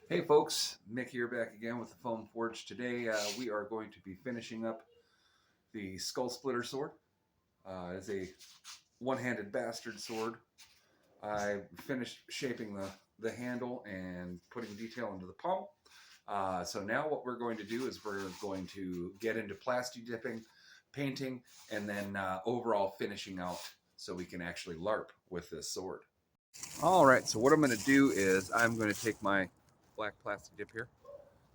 Hey folks, Nick here back again with the Foam Forge. Today we are going to be finishing up the Skull Splitter sword. It's a one-handed bastard sword. I finished shaping the handle and putting detail into the pommel. So now what we're going to do is we're going to get into plastidipping, painting, and then overall finishing out so we can actually LARP with this sword. All right, so what I'm going to do is I'm going to take my black plastic dip here.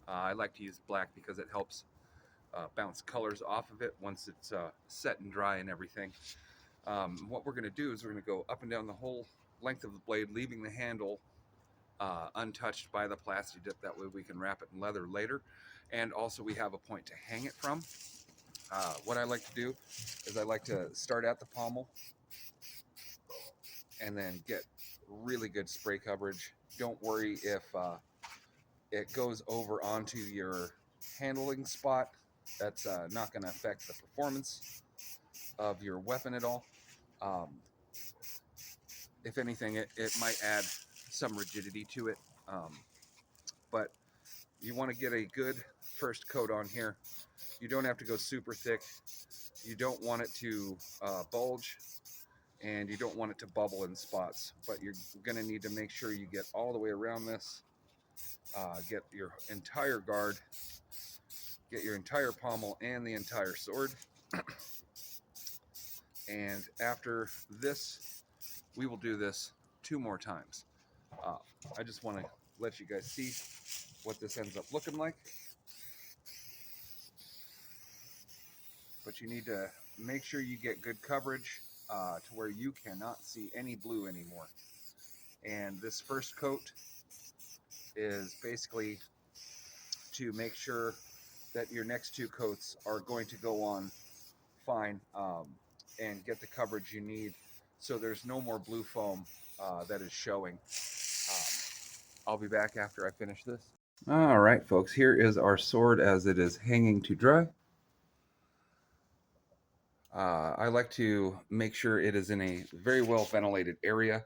I like to use black because it helps bounce colors off of it once it's set and dry and everything. What we're going to do is we're going to go up and down the whole length of the blade, leaving the handle untouched by the plastic dip. That way we can wrap it in leather later. And also we have a point to hang it from. What I like to do is I like to start at the pommel and then get really good spray coverage. Don't worry if it goes over onto your handling spot. That's not going to affect the performance of your weapon at all. If anything, it might add some rigidity to it. But you want to get a good first coat on here. You don't have to go super thick. You don't want it to bulge, and you don't want it to bubble in spots. But you're going to need to make sure you get all the way around this. Get your entire guard, get your entire pommel and the entire sword. And after this, we will do this 2 more times. I just want to let you guys see what this ends up looking like. But you need to make sure you get good coverage to where you cannot see any blue anymore. And this first coat is basically to make sure that your next 2 coats are going to go on fine and get the coverage you need so there's no more blue foam that is showing. I'll be back after I finish this. All right, folks, here is our sword as it is hanging to dry. I like to make sure it is in a very well ventilated area.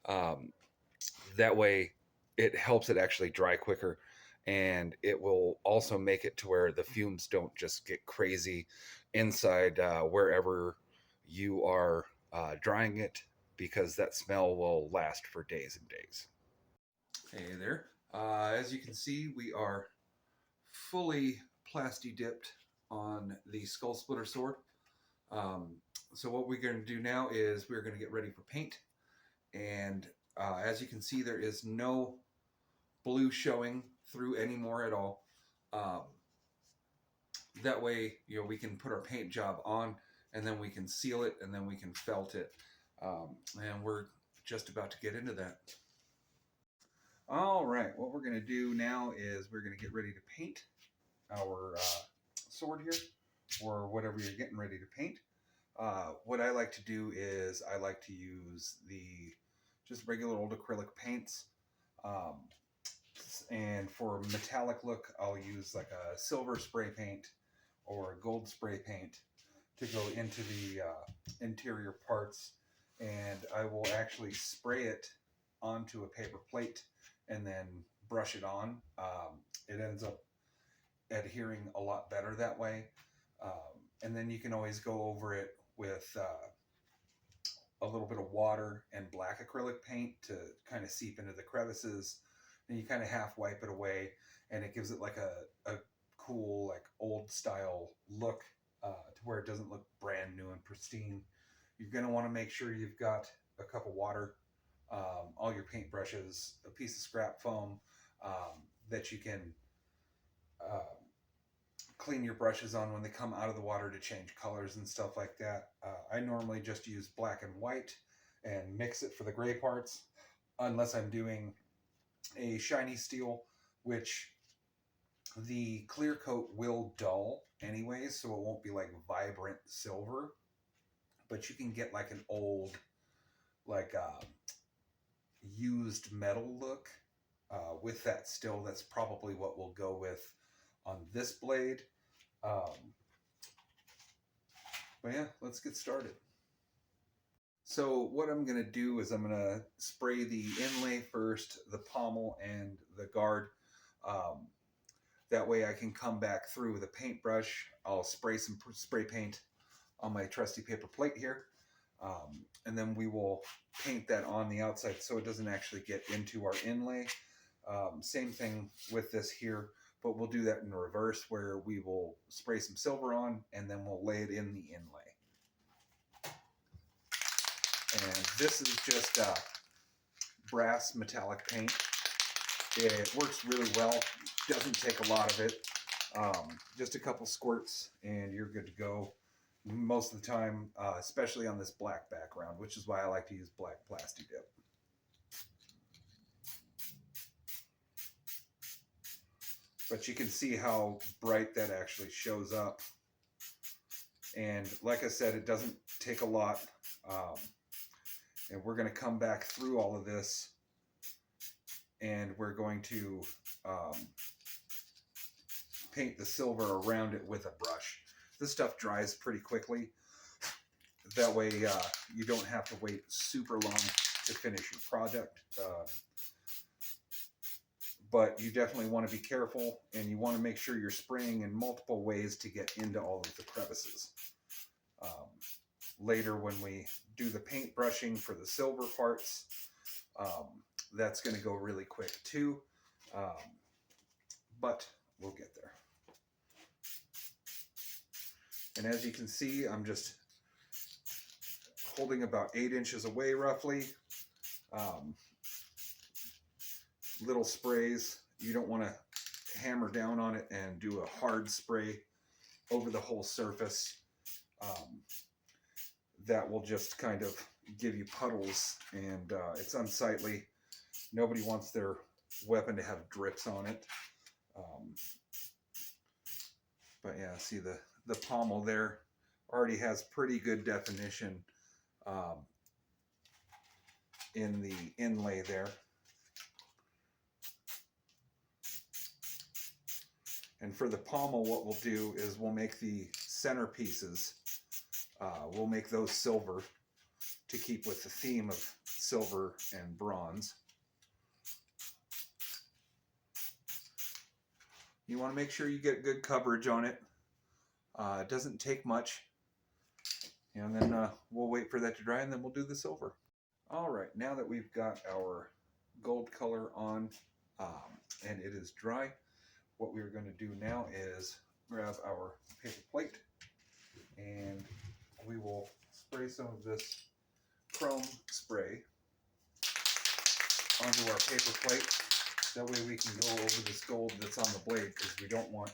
That way it helps it actually dry quicker, and it will also make it to where the fumes don't just get crazy inside wherever you are drying it, because that smell will last for days and days. Hey there. As you can see, we are fully plasti dipped on the Skull Splitter sword. So what we're going to do now is we're going to get ready for paint. And as you can see, there is no blue showing through anymore at all. That way, we can put our paint job on, and then we can seal it, and then we can felt it. And we're just about to get into that. All right, what we're going to do now is we're going to get ready to paint our sword here, or whatever you're getting ready to paint. What I like to do is I like to use the just regular old acrylic paints. And for metallic look, I'll use like a silver spray paint or a gold spray paint to go into the interior parts. And I will actually spray it onto a paper plate and then brush it on. It ends up adhering a lot better that way. And then you can always go over it with a little bit of water and black acrylic paint to kind of seep into the crevices. And you kind of half wipe it away, and it gives it like a cool, like old style look to where it doesn't look brand new and pristine. You're going to want to make sure you've got a cup of water, all your paintbrushes, a piece of scrap foam that you can clean your brushes on when they come out of the water to change colors and stuff like that. I normally just use black and white and mix it for the gray parts, unless I'm doing a shiny steel, which the clear coat will dull anyways, so it won't be like vibrant silver. But you can get like an old, like used metal look with that still. That's probably what we'll go with on this blade. But yeah, let's get started. So what I'm going to do is I'm going to spray the inlay first, the pommel and the guard, That way I can come back through with a paintbrush. I'll spray some spray paint on my trusty paper plate here. And then we will paint that on the outside so it doesn't actually get into our inlay. Same thing with this here, but we'll do that in reverse, where we will spray some silver on and then we'll lay it in the inlay. And this is just brass metallic paint. It works really well, doesn't take a lot of it. Just a couple squirts and you're good to go. Most of the time, especially on this black background, which is why I like to use black plastidip. But you can see how bright that actually shows up. And like I said, it doesn't take a lot. And we're going to come back through all of this and we're going to paint the silver around it with a brush. This stuff dries pretty quickly. That way you don't have to wait super long to finish your project. But you definitely want to be careful and you want to make sure you're spraying in multiple ways to get into all of the crevices. Later when we do the paint brushing for the silver parts, that's going to go really quick too. But we'll get there. And as you can see, I'm just holding about 8 inches away roughly. Little sprays. You don't want to hammer down on it and do a hard spray over the whole surface. That will just kind of give you puddles and it's unsightly. Nobody wants their weapon to have drips on it. But yeah, see the pommel there already has pretty good definition in the inlay there. And for the pommel, what we'll do is we'll make the center pieces, we'll make those silver to keep with the theme of silver and bronze. You want to make sure you get good coverage on it. It doesn't take much. And then we'll wait for that to dry and then we'll do the silver. All right, now that we've got our gold color on and it is dry, what we're going to do now is grab our paper plate and we will spray some of this chrome spray onto our paper plate. That way we can go over this gold that's on the blade, because we don't want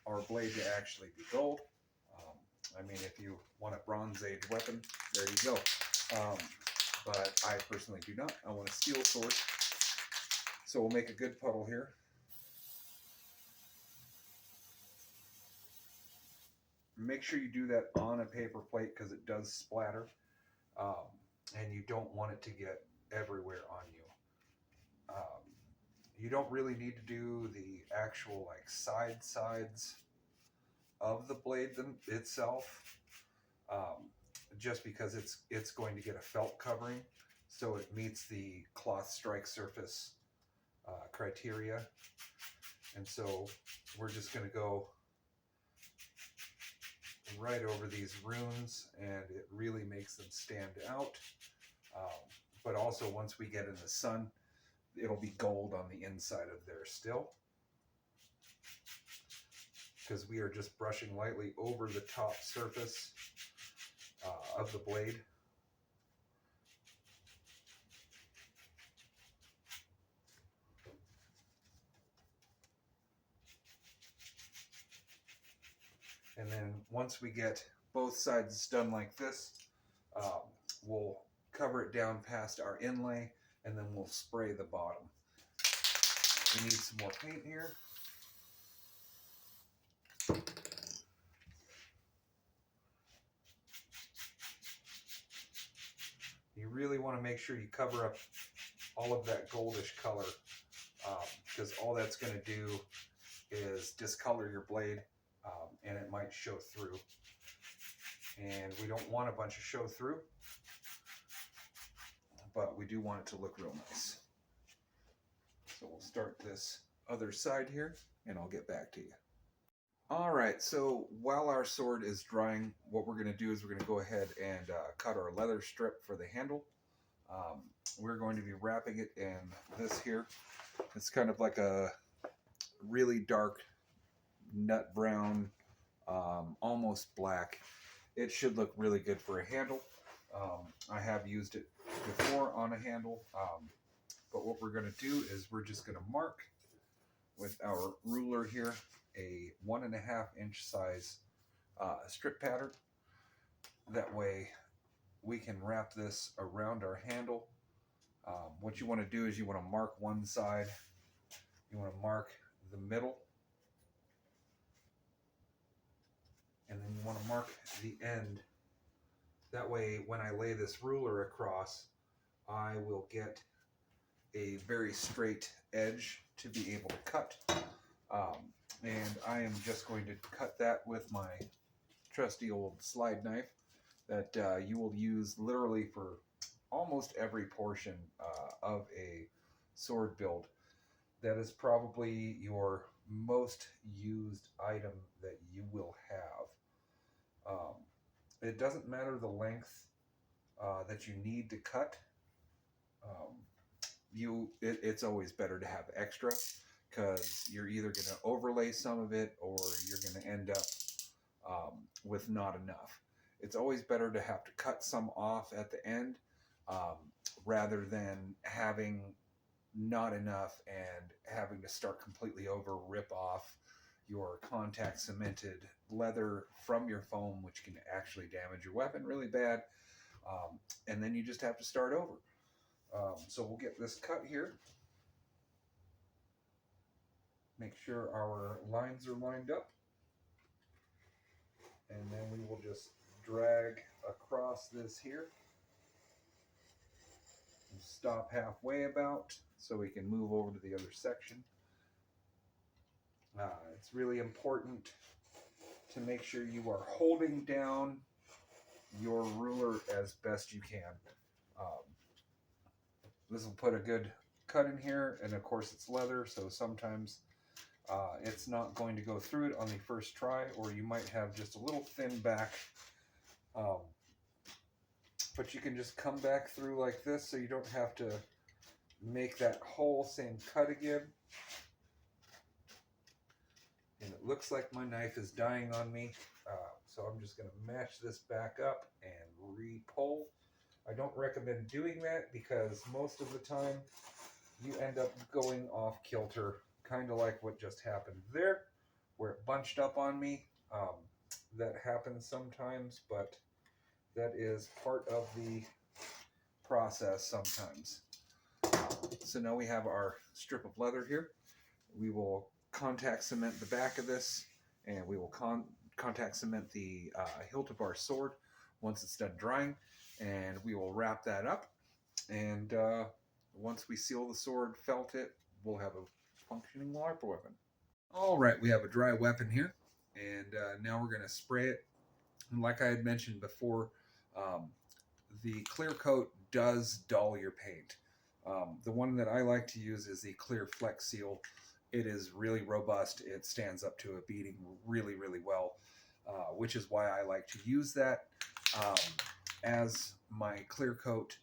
our blade to actually be gold. I mean, if you want a Bronze Age weapon, there you go. But I personally do not. I want a steel sword. So we'll make a good puddle here. Make sure you do that on a paper plate because it does splatter. And you don't want it to get everywhere on you. You don't really need to do the actual like sides of the blade itself, just because it's going to get a felt covering, so it meets the cloth strike surface criteria. And so we're just going to go right over these runes, and it really makes them stand out. But also once we get in the sun, it'll be gold on the inside of there still, because we are just brushing lightly over the top surface of the blade. And then once we get both sides done like this, we'll cover it down past our inlay, and then we'll spray the bottom. We need some more paint here. You really want to make sure you cover up all of that goldish color, because all that's going to do is discolor your blade, and it might show through. And we don't want a bunch of show through, but we do want it to look real nice. So we'll start this other side here, and I'll get back to you. All right, so while our sword is drying, what we're going to do is we're going to go ahead and cut our leather strip for the handle. Um, we're going to be wrapping it in this here. It's kind of like a really dark nut brown, almost black. It should look really good for a handle. I have used it before on a handle, but what we're going to do is we're just going to mark with our ruler here a 1.5-inch size strip pattern. That way we can wrap this around our handle. What you want to do is you want to mark one side, you want to mark the middle, and then you want to mark the end. That way when I lay this ruler across, I will get a very straight edge to be able to cut. And I am just going to cut that with my trusty old slide knife that you will use literally for almost every portion of a sword build. That is probably your most used item that you will have. It doesn't matter the length that you need to cut. It's always better to have extra, because you're either going to overlay some of it or you're going to end up with not enough. It's always better to have to cut some off at the end rather than having not enough and having to start completely over, rip off your contact cemented leather from your foam, which can actually damage your weapon really bad. And then you just have to start over. So we'll get this cut here. Make sure our lines are lined up. And then we will just drag across this here. Stop halfway about so we can move over to the other section. It's really important to make sure you are holding down your ruler as best you can. This will put a good cut in here, and of course it's leather, so sometimes it's not going to go through it on the first try, or you might have just a little thin back. But you can just come back through like this, so you don't have to make that whole same cut again. And it looks like my knife is dying on me, so I'm just going to match this back up and re-pull. I don't recommend doing that because most of the time you end up going off kilter, kind of like what just happened there, where it bunched up on me. That happens sometimes, but that is part of the process sometimes. So now we have our strip of leather here. We will contact cement the back of this, and we will contact cement the hilt of our sword once it's done drying, and we will wrap that up. And once we seal the sword, felt it, we'll have a functioning LARP weapon. All right, we have a dry weapon here, and now we're going to spray it. And like I had mentioned before, the clear coat does dull your paint. The one that I like to use is the clear Flex Seal. It is really robust. It stands up to a beating really, really well, which is why I like to use that as my clear coat.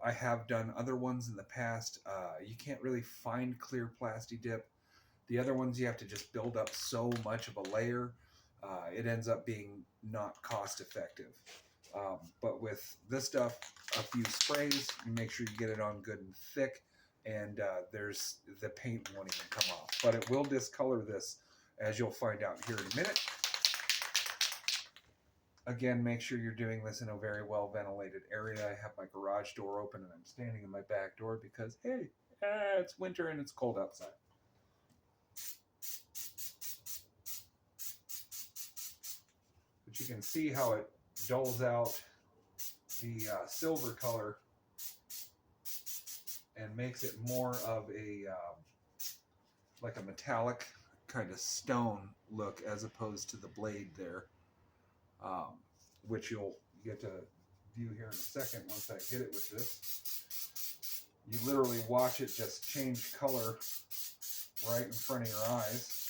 I have done other ones in the past. You can't really find clear plastidip. The other ones you have to just build up so much of a layer. It ends up being not cost effective. But with this stuff, a few sprays, you make sure you get it on good and thick, and the paint won't even come off. But it will discolor this, as you'll find out here in a minute. Again, make sure you're doing this in a very well ventilated area. I have my garage door open and I'm standing in my back door because, hey, it's winter and it's cold outside. But you can see how it dulls out the silver color and makes it more of a like a metallic kind of stone look as opposed to the blade there, which you'll get to view here in a second once I hit it with this. You literally watch it just change color right in front of your eyes.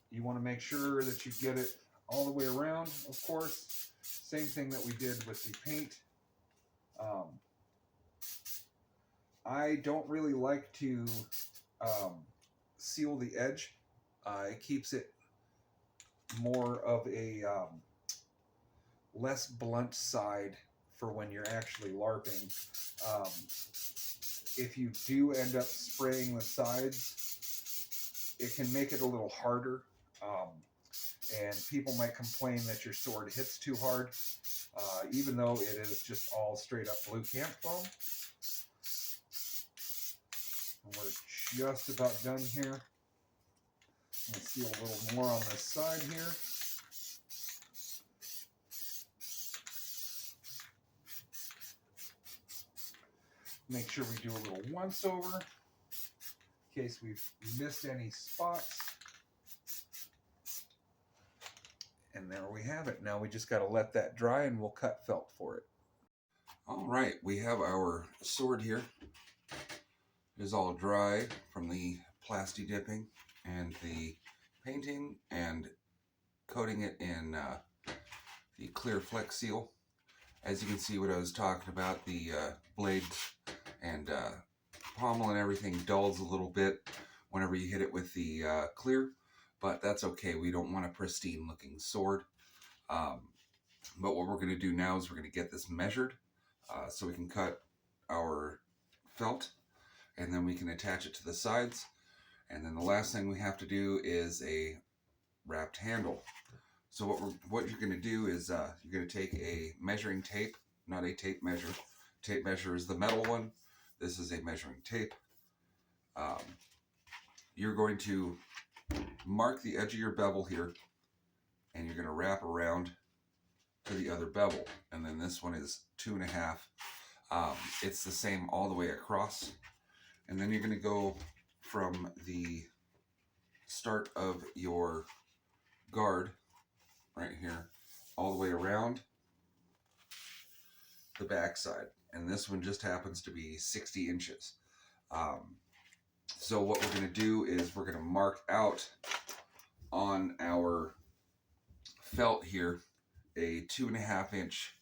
You want to make sure that you get it all the way around, of course. Same thing that we did with the paint. I don't really like to seal the edge. It keeps it more of a less blunt side for when you're actually LARPing. If you do end up spraying the sides, it can make it a little harder. And people might complain that your sword hits too hard, even though it is just all straight up blue camp foam. And we're just about done here. Let's see a little more on this side here. Make sure we do a little once over in case we've missed any spots. And there we have it. Now we just got to let that dry and we'll cut felt for it. All right, we have our sword here. It is all dry from the plastidipping and the painting and coating it in the clear Flex Seal. As you can see what I was talking about, the blade and pommel and everything dulls a little bit whenever you hit it with the clear, but that's okay. We don't want a pristine looking sword. But what we're going to do now is we're going to get this measured so we can cut our felt, and then we can attach it to the sides. And then the last thing we have to do is a wrapped handle. So what you're going to do is you're going to take a measuring tape, not a tape measure. Tape measure is the metal one. This is a measuring tape. You're going to mark the edge of your bevel here, and you're going to wrap around to the other bevel. And then this one is 2.5. It's the same all the way across. And then you're going to go from the start of your guard right here all the way around the back side, and this one just happens to be 60 inches. So what we're going to do is we're going to mark out on our felt here a 2.5 inch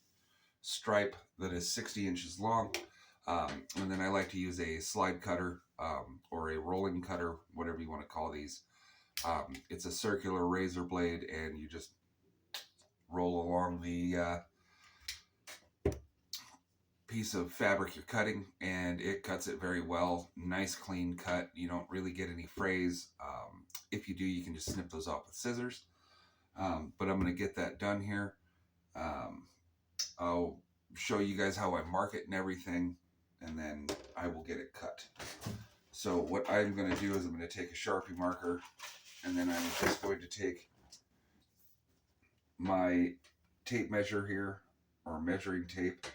stripe that is 60 inches long, and then I like to use a slide cutter or a rolling cutter, whatever you want to call these. It's a circular razor blade, and you just roll along the piece of fabric you're cutting, and it cuts it very well. Nice clean cut. You don't really get any frays. If you do, you can just snip those off with scissors. But I'm going to get that done here. I'll show you guys how I mark it and everything, and then I will get it cut. So what I'm going to do is I'm going to take a Sharpie marker, and then I'm just going to take my tape measure here, or measuring tape,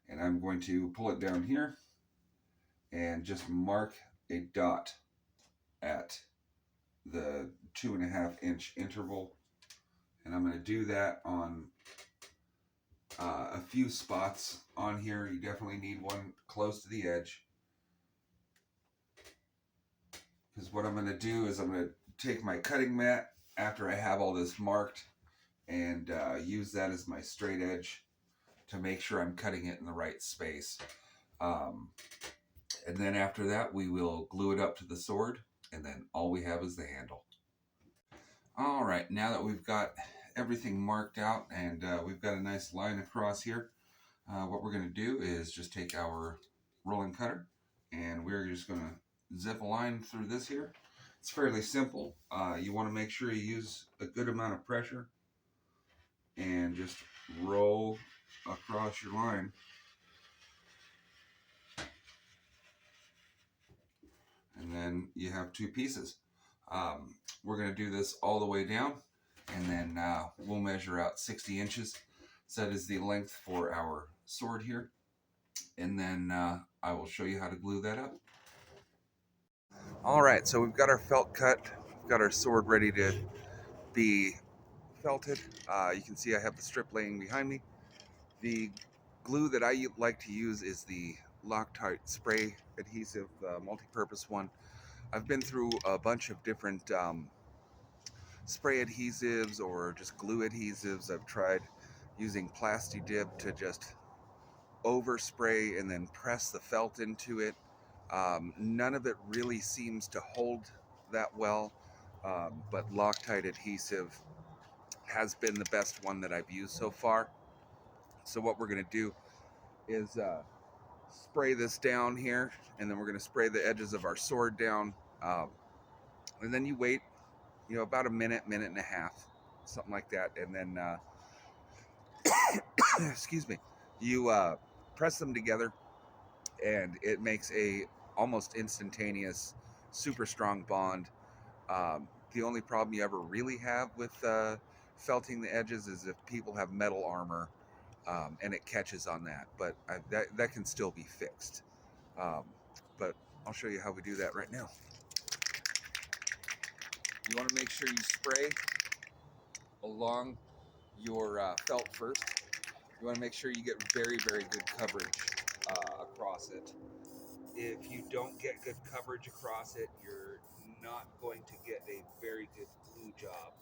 and I'm going to pull it down here and just mark a dot at the 2.5 inch interval. And I'm going to do that on a few spots on here. You definitely need one close to the edge, because what I'm going to do is I'm going to take my cutting mat after I have all this marked and use that as my straight edge to make sure I'm cutting it in the right space. And then after that, we will glue it up to the sword, and then all we have is the handle. All right, now that we've got everything marked out and we've got a nice line across here, what we're going to do is just take our rolling cutter, and we're just going to zip a line through this here. It's fairly simple. You want to make sure you use a good amount of pressure and just roll across your line. And then you have two pieces. We're going to do this all the way down, and then we'll measure out 60 inches. So that is the length for our sword here. And then I will show you how to glue that up. All right, so we've got our felt cut. We've got our sword ready to be felted. You can see I have the strip laying behind me. The glue that I like to use is the Loctite spray adhesive, multi-purpose one. I've been through a bunch of different spray adhesives or just glue adhesives. I've tried using plastidip to just overspray and then press the felt into it. None of it really seems to hold that well, but Loctite adhesive has been the best one that I've used so far. So what we're going to do is spray this down here, and then we're going to spray the edges of our sword down, and then you wait, about a minute and a half, something like that, and then excuse me, you press them together, and it makes a almost instantaneous, super strong bond. The only problem you ever really have with felting the edges is if people have metal armor, and it catches on that, but that can still be fixed. Um, but I'll show you how we do that right now. You want to make sure you spray along your felt first. You want to make sure you get very, very good coverage across it. If you don't get good coverage across it, you're not going to get a very good glue job.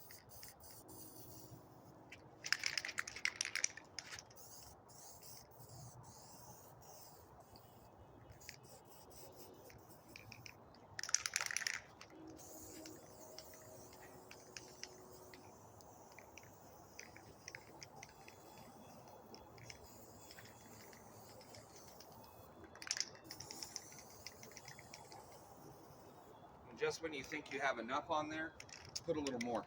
And just when you think you have enough on there, put a little more.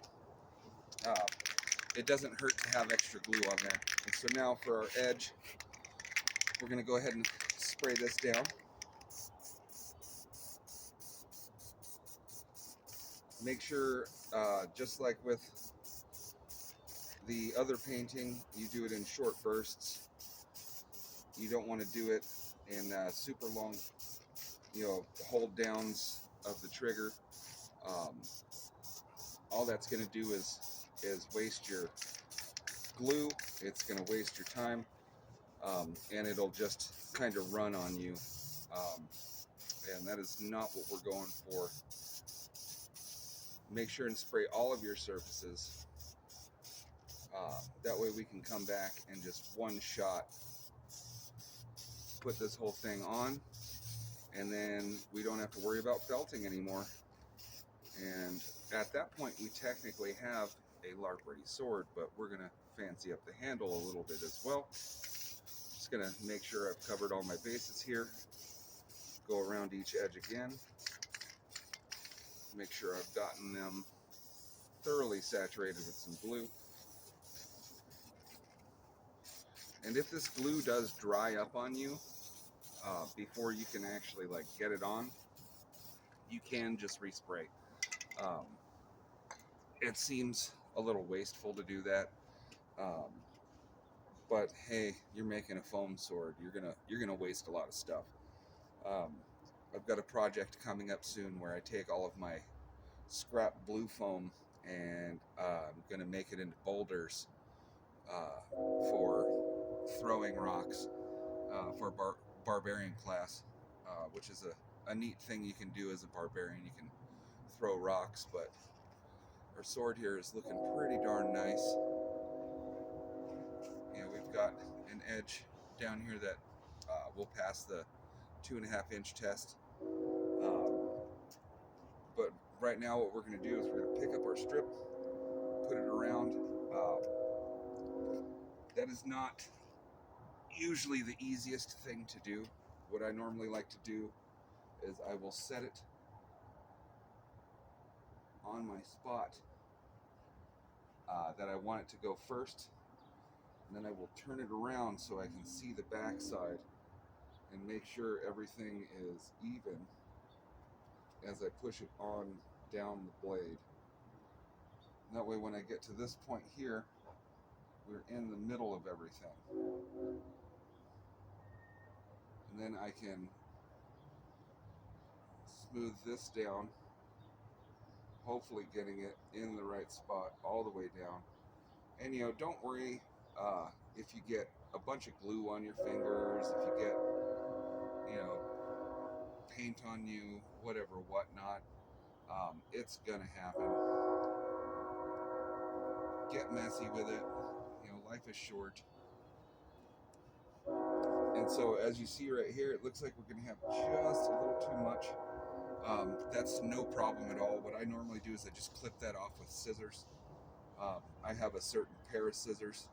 It doesn't hurt to have extra glue on there. And so now for our edge, we're going to go ahead and spray this down. Make sure, just like with the other painting, you do it in short bursts. You don't want to do it in super long, hold downs of the trigger. All that's going to do is waste your glue. It's going to waste your time, and it'll just kind of run on you. And that is not what we're going for. Make sure and spray all of your surfaces. That way we can come back and just one shot put this whole thing on, and then we don't have to worry about felting anymore. And at that point we technically have a LARP ready sword, but we're going to fancy up the handle a little bit as well. Just going to make sure I've covered all my bases here. Go around each edge again. Make sure I've gotten them thoroughly saturated with some glue. And if this glue does dry up on you before you can actually get it on, you can just respray. It seems a little wasteful to do that, but hey, you're making a foam sword. You're gonna waste a lot of stuff. I've got a project coming up soon where I take all of my scrap blue foam and I'm gonna make it into boulders for throwing rocks for barbarian class, which is a neat thing you can do as a barbarian. You can throw rocks, but our sword here is looking pretty darn nice. We've got an edge down here that will pass the 2.5 inch test. But right now what we're going to do is we're going to pick up our strip, put it around. That is not usually the easiest thing to do. What I normally like to do is I will set it on my spot that I want it to go first, and then I will turn it around so I can see the back side and make sure everything is even as I push it on down the blade. And that way when I get to this point here, we're in the middle of everything. And then I can smooth this down, hopefully getting it in the right spot all the way down. And don't worry if you get a bunch of glue on your fingers, if you get, paint on you, whatever, whatnot, it's gonna happen. Get messy with it. Life is short. And so as you see right here, it looks like we're gonna have just a little too much. That's no problem at all. What I normally do is I just clip that off with scissors. I have a certain pair of scissors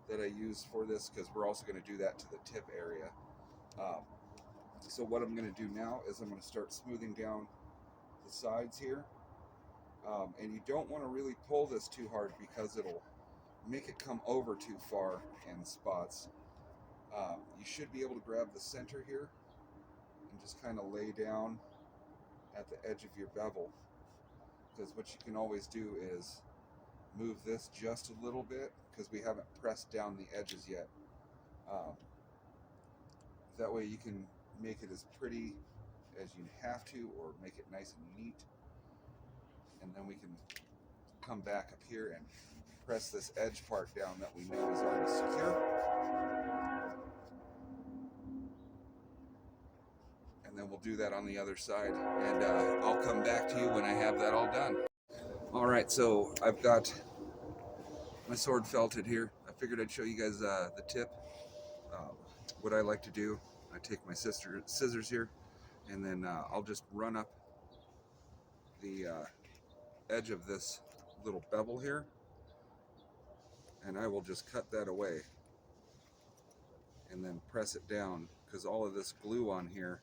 that I use for this because we're also going to do that to the tip area. So what I'm going to do now is I'm going to start smoothing down the sides here. And you don't want to really pull this too hard because it'll make it come over too far in spots. You should be able to grab the center here and just kind of lay down at the edge of your bevel, because what you can always do is move this just a little bit because we haven't pressed down the edges yet. That way you can make it as pretty as you have to, or make it nice and neat, and then we can come back up here and press this edge part down that we know is already secure. And then we'll do that on the other side, and I'll come back to you when I have that all done. Alright, so I've got my sword felted here. I figured I'd show you guys the tip. What I like to do, I take my scissors here, and then I'll just run up the edge of this little bevel here, and I will just cut that away and then press it down, because all of this glue on here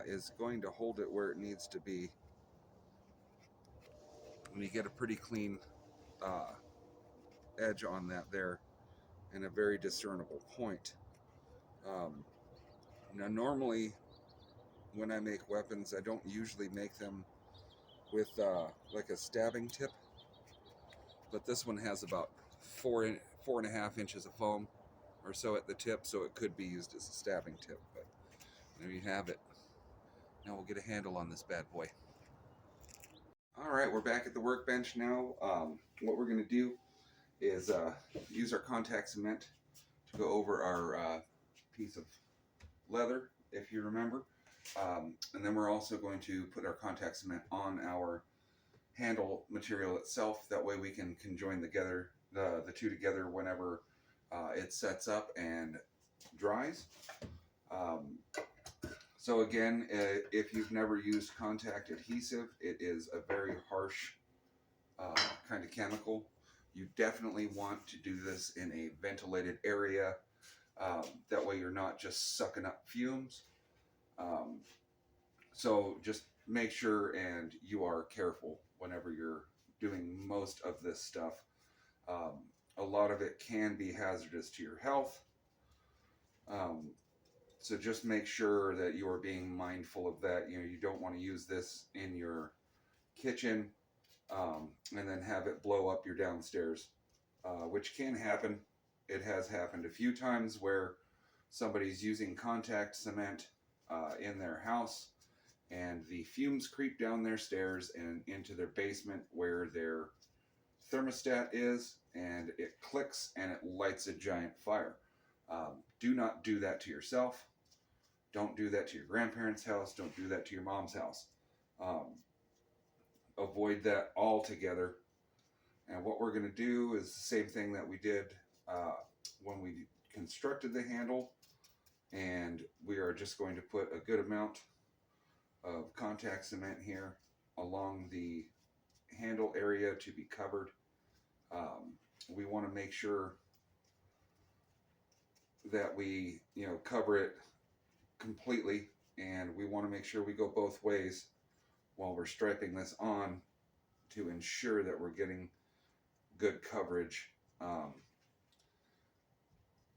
is going to hold it where it needs to be. When you get a pretty clean edge on that there, and a very discernible point. Now normally when I make weapons, I don't usually make them with like a stabbing tip, but this one has about 4.5 inches of foam or so at the tip, so it could be used as a stabbing tip. But there you have it. Now we'll get a handle on this bad boy. Alright, we're back at the workbench now. What we're going to do is use our contact cement to go over our piece of leather, if you remember. And then we're also going to put our contact cement on our handle material itself. That way we can conjoin together the two together whenever it sets up and dries. So again, if you've never used contact adhesive, it is a very harsh kind of chemical. You definitely want to do this in a ventilated area. That way you're not just sucking up fumes. So just make sure and you are careful whenever you're doing most of this stuff. A lot of it can be hazardous to your health. So just make sure that you are being mindful of that. You don't want to use this in your kitchen and then have it blow up your downstairs, which can happen. It has happened a few times where somebody's using contact cement in their house, and the fumes creep down their stairs and into their basement where their thermostat is, and it clicks and it lights a giant fire. Do not do that to yourself. Don't do that to your grandparents' house. Don't do that to your mom's house. Avoid that altogether. And what we're going to do is the same thing that we did when we constructed the handle, and we are just going to put a good amount of contact cement here along the handle area to be covered. We want to make sure that we cover it completely, and we want to make sure we go both ways while we're striping this on to ensure that we're getting good coverage.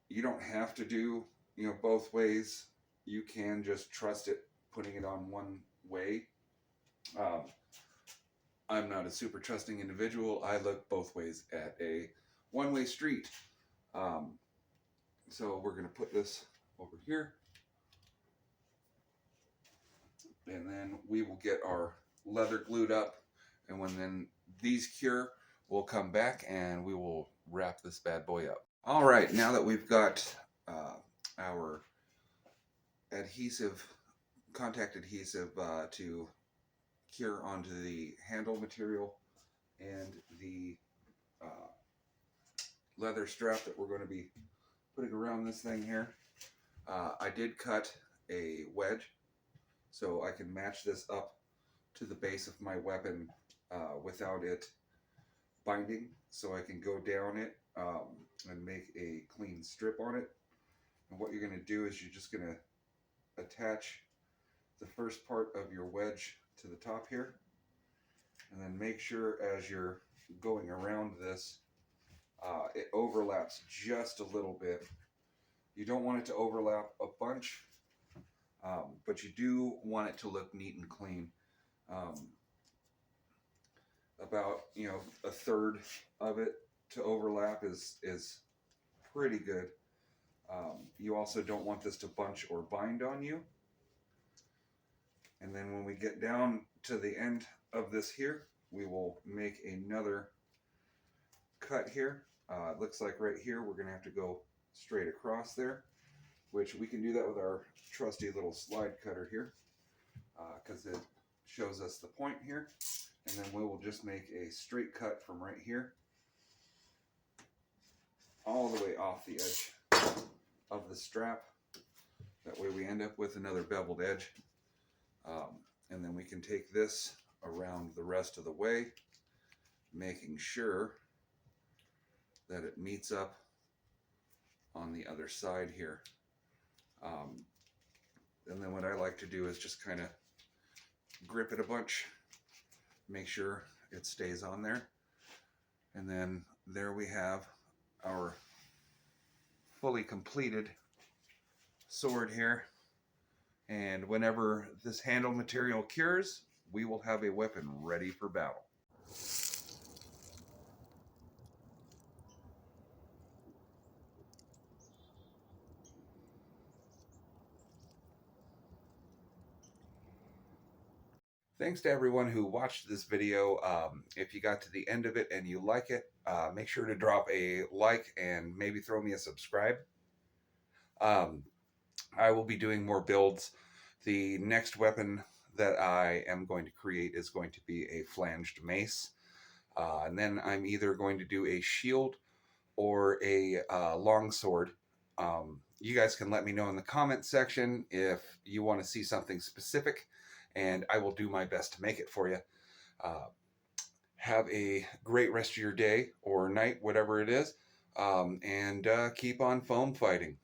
You don't have to do both ways. You can just trust it putting it on one way. I'm not a super trusting individual. I look both ways at a one-way street. So we're going to put this over here, and then we will get our leather glued up, and when then these cure, we'll come back and we will wrap this bad boy up. All right, now that we've got our adhesive, contact adhesive to cure onto the handle material and the uh, leather strap that we're going to be putting around this thing here, I did cut a wedge so I can match this up to the base of my weapon without it binding, so I can go down it and make a clean strip on it. And what you're going to do is you're just going to attach the first part of your wedge to the top here, and then make sure as you're going around this, it overlaps just a little bit. You don't want it to overlap a bunch, but you do want it to look neat and clean. About a third of it to overlap is pretty good. You also don't want this to bunch or bind on you. And then when we get down to the end of this here, we will make another cut here. It looks like right here we're going to have to go straight across there, which we can do that with our trusty little slide cutter here, because it shows us the point here. And then we will just make a straight cut from right here all the way off the edge of the strap. That way we end up with another beveled edge. And then we can take this around the rest of the way, making sure that it meets up on the other side here. And then what I like to do is just kind of grip it a bunch, make sure it stays on there. And then there we have our fully completed sword here. And whenever this handle material cures, we will have a weapon ready for battle. Thanks to everyone who watched this video. If you got to the end of it and you like it, make sure to drop a like and maybe throw me a subscribe. I will be doing more builds. The next weapon that I am going to create is going to be a flanged mace. And then I'm either going to do a shield or a long sword. You guys can let me know in the comment section if you want to see something specific, and I will do my best to make it for you. Have a great rest of your day or night, whatever it is, and keep on foam fighting.